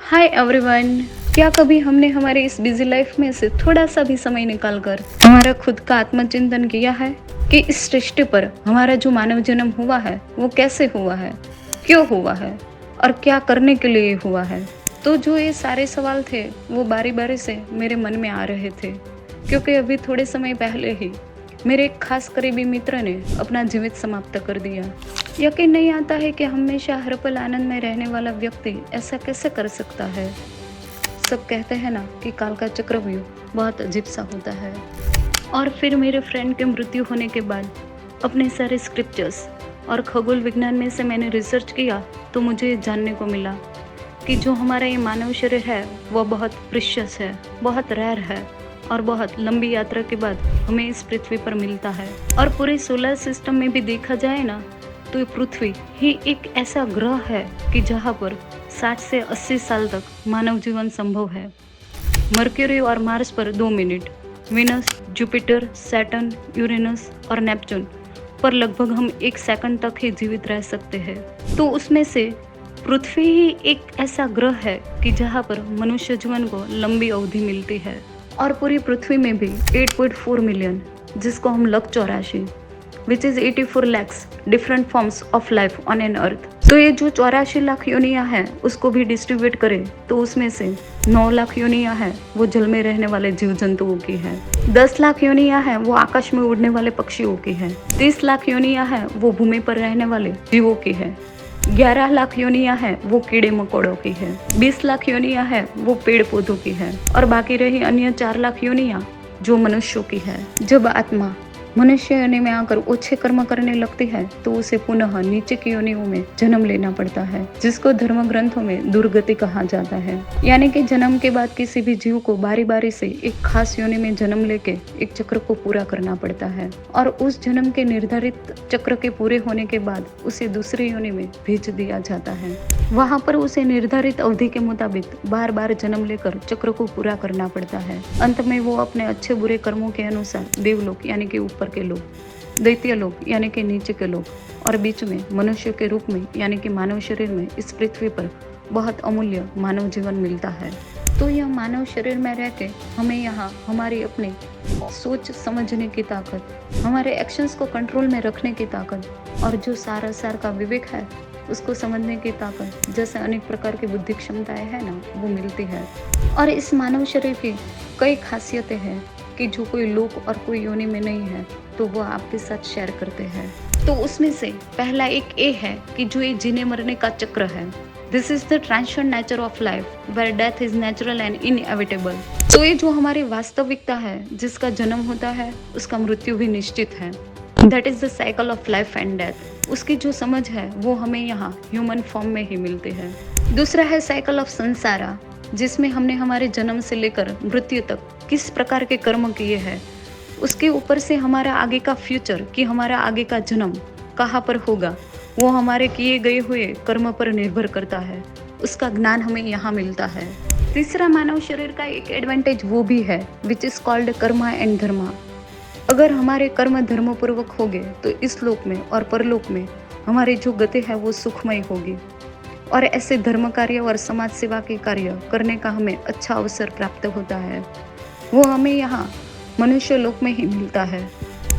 Hi everyone. क्या कभी हमने हमारे इस बिजी लाइफ में से थोड़ा सा भी समय निकालकर हमारा खुद का आत्मचिंतन किया है कि इस सृष्टि पर हमारा जो मानव जन्म हुआ है वो कैसे हुआ है, क्यों हुआ है और क्या करने के लिए हुआ है। तो जो ये सारे सवाल थे वो बारी बारी से मेरे मन में आ रहे थे, क्योंकि अभी थोड़े समय पहले ही मेरे एक खास करीबी मित्र ने अपना जीवित समाप्त कर दिया। यकीन नहीं आता है कि हमेशा हर पल आनंद में रहने वाला व्यक्ति ऐसा कैसे कर सकता है। सब कहते हैं ना कि काल का चक्रव्यूह बहुत अजीब सा होता है। और फिर मेरे फ्रेंड के मृत्यु होने के बाद अपने सारे स्क्रिप्चर्स और खगोल विज्ञान में से मैंने रिसर्च किया, तो मुझे जानने को मिला कि जो हमारा ये मानव शरीर है वो बहुत प्रीशियस है, बहुत रेयर है और बहुत लंबी यात्रा के बाद हमें इस पृथ्वी पर मिलता है। और पूरे सोलर सिस्टम में भी देखा जाए ना तो ये पृथ्वी ही एक ऐसा ग्रह है कि जहाँ पर 60 से 80 साल तक मानव जीवन संभव है। मर्क्यूरी और मार्स पर 2 minute, Venus, Jupiter, Saturn, Uranus और नेपच्यून पर लगभग हम 1 सेकंड तक ही जीवित रह सकते हैं। तो उसमें से पृथ्वी ही एक ऐसा ग्रह है कि जहाँ पर मनुष्य जीवन को लंबी अवधि मिलती है। और पूरी पृथ्वी में भी 8.4 मिलियन, जिसको हम lakh 84, which is 84 lakhs different forms of life on an earth. तो ये जो 84 लाख योनियां हैं उसको भी डिस्ट्रीब्यूट करें तो उसमें से 9 लाख योनियां हैं वो जल में रहने वाले जीव जंतुओं की है, 10 लाख योनियां हैं वो आकाश में उड़ने वाले पक्षियों की है, 30 लाख योनियां हैं वो भूमि पर रहने वाले जीवों की है, 11 लाख योनियां हैं वो कीड़े मकोड़ों की है, 20 लाख योनियां हैं वो पेड़ पौधों की है और बाकी रही अन्य 4 लाख योनियां जो मनुष्यों की है। जब आत्मा मनुष्य योनि में आकर ओछे कर्म करने लगती है तो उसे पुनः नीचे की योनियों में जन्म लेना पड़ता है, जिसको धर्म ग्रंथों में दुर्गति कहा जाता है। यानी कि जन्म के बाद किसी भी जीव को बारी बारी से एक खास योनि में जन्म लेके एक चक्र को पूरा करना पड़ता है और उस जन्म के निर्धारित चक्र के पूरे होने के बाद उसे दूसरी योनि में भेज दिया जाता है। वहाँ पर उसे निर्धारित अवधि के मुताबिक बार बार जन्म लेकर चक्र को पूरा करना पड़ता है। अंत में वो अपने अच्छे बुरे कर्मों के अनुसार देवलोक यानी कि ऊपर के लोग, दैत्य लोग यानी कि नीचे के लोग और बीच में मनुष्य के रूप में यानी कि मानव शरीर में इस पृथ्वी पर बहुत अमूल्य मानव जीवन मिलता है। तो यह मानव शरीर में रह के हमें यहाँ हमारी अपनी सोच समझने की ताकत, हमारे एक्शंस को कंट्रोल में रखने की ताकत और जो सार का विवेक है उसको समझने की ताकत जैसे अनेक प्रकार की बुद्धि क्षमताएं है ना वो मिलती है। और इस मानव शरीर की कई खासियतें हैं कि जो कोई लोक और कोई योनि में नहीं है तो वो आपके साथ शेयर करते हैं। तो उसमें से पहला एक ये है कि जो ये जीने मरने का चक्र है, this is the transition nature of life where death is natural and inevitable. तो ये जो हमारी वास्तविकता है, जिसका जन्म होता है उसका मृत्यु भी निश्चित है। That is the cycle of life and death. उसकी जो समझ है वो हमें यहाँ ह्यूमन फॉर्म में ही मिलती है। दूसरा है साइकिल ऑफ संसारा, जिसमें हमने हमारे जन्म से लेकर मृत्यु तक किस प्रकार के कर्म किए हैं, उसके ऊपर से हमारा आगे का फ्यूचर कि हमारा आगे का जन्म कहाँ पर होगा वो हमारे किए गए हुए कर्म पर निर्भर करता है। उसका ज्ञान हमें यहाँ मिलता है। तीसरा मानव शरीर का एक एडवांटेज वो भी है which is called karma and dharma. अगर हमारे कर्म धर्मपूर्वक होंगे तो इस लोक में और परलोक में हमारी जो गति है वो सुखमय होगी और ऐसे धर्म कार्य और समाज सेवा के कार्य करने का हमें अच्छा अवसर प्राप्त होता है। वो हमें यहाँ मनुष्य लोक में ही मिलता है।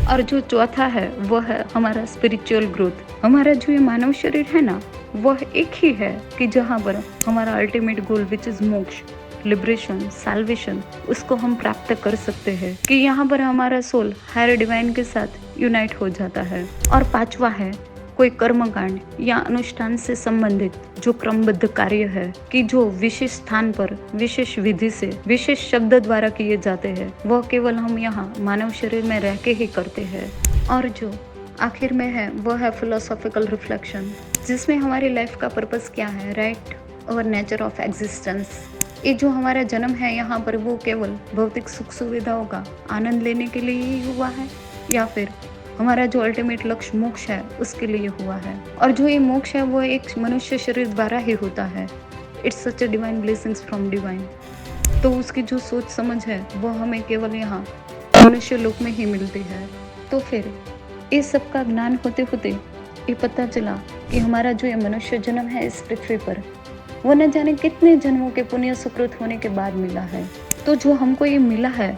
और जो चौथा है वह है हमारा स्पिरिचुअल ग्रोथ। हमारा जो ये मानव शरीर है ना वह एक ही है कि जहाँ पर हमारा अल्टीमेट गोल विच इज मोक्ष, लिबरेशन, साल्वेशन, उसको हम प्राप्त कर सकते हैं कि यहाँ पर हमारा सोल हायर डिवाइन के साथ यूनाइट हो जाता है। और पांचवा है कोई कर्मकांड या अनुष्ठान से संबंधित जो क्रमबद्ध कार्य है कि जो विशेष स्थान पर विशेष विधि से विशेष शब्द द्वारा किए जाते हैं वह केवल हम यहाँ मानव शरीर में रह के ही करते हैं। और जो आखिर में है वह है फिलोसॉफिकल रिफ्लेक्शन, जिसमें हमारी लाइफ का पर्पस क्या है, राइट, और नेचर ऑफ एग्जिस्टेंस। ये जो हमारा जन्म है यहाँ पर वो केवल भौतिक सुख सुविधाओं का आनंद लेने के लिए ही हुआ है या फिर हमारा जो अल्टीमेट लक्ष्य मोक्ष है उसके लिए हुआ है। और जो ये मोक्ष है वो एक मनुष्य शरीर द्वारा ही होता है। It's such a divine blessings from divine. तो उसकी जो सोच समझ है वो हमें केवल यहाँ मनुष्य लोक में ही मिलती है। तो फिर इस सब का ज्ञान होते होते ये पता चला कि हमारा जो ये मनुष्य जन्म है इस पृथ्वी पर वो न जाने कितने जन्मों के पुण्य सुकृत होने के बाद मिला है। तो जो हमको ये मिला है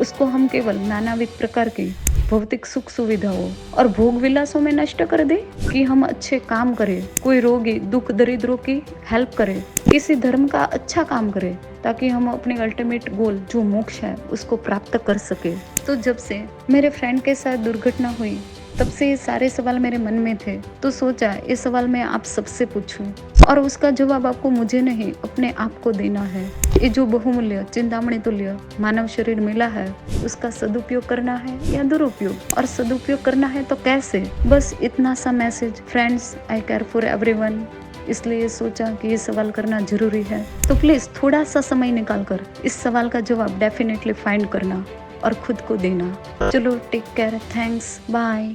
उसको हम केवल नानाविध प्रकार की भौतिक सुख सुविधाओं और भोग विलासों में नष्ट कर दे कि हम अच्छे काम करें, कोई रोगी दुख दरिद्रों की हेल्प करें, किसी धर्म का अच्छा काम करें, ताकि हम अपने अल्टीमेट गोल जो मोक्ष है उसको प्राप्त कर सके। तो जब से मेरे फ्रेंड के साथ दुर्घटना हुई तब से ये सारे सवाल मेरे मन में थे। तो सोचा ये सवाल मैं आप सबसे पूछूं और उसका जवाब आपको मुझे नहीं अपने आप को देना है। ये जो बहुमूल्य चिंतामणि तुल्य मानव शरीर मिला है उसका सदुपयोग करना है या दुरुपयोग, और सदुपयोग करना है तो कैसे। बस इतना सा message. Friends, I care for everyone, इसलिए सोचा कि ये सवाल करना जरूरी है। तो प्लीज थोड़ा सा समय निकाल कर इस सवाल का जवाब डेफिनेटली फाइंड करना और खुद को देना। चलो टेक केयर, थैंक्स, बाय।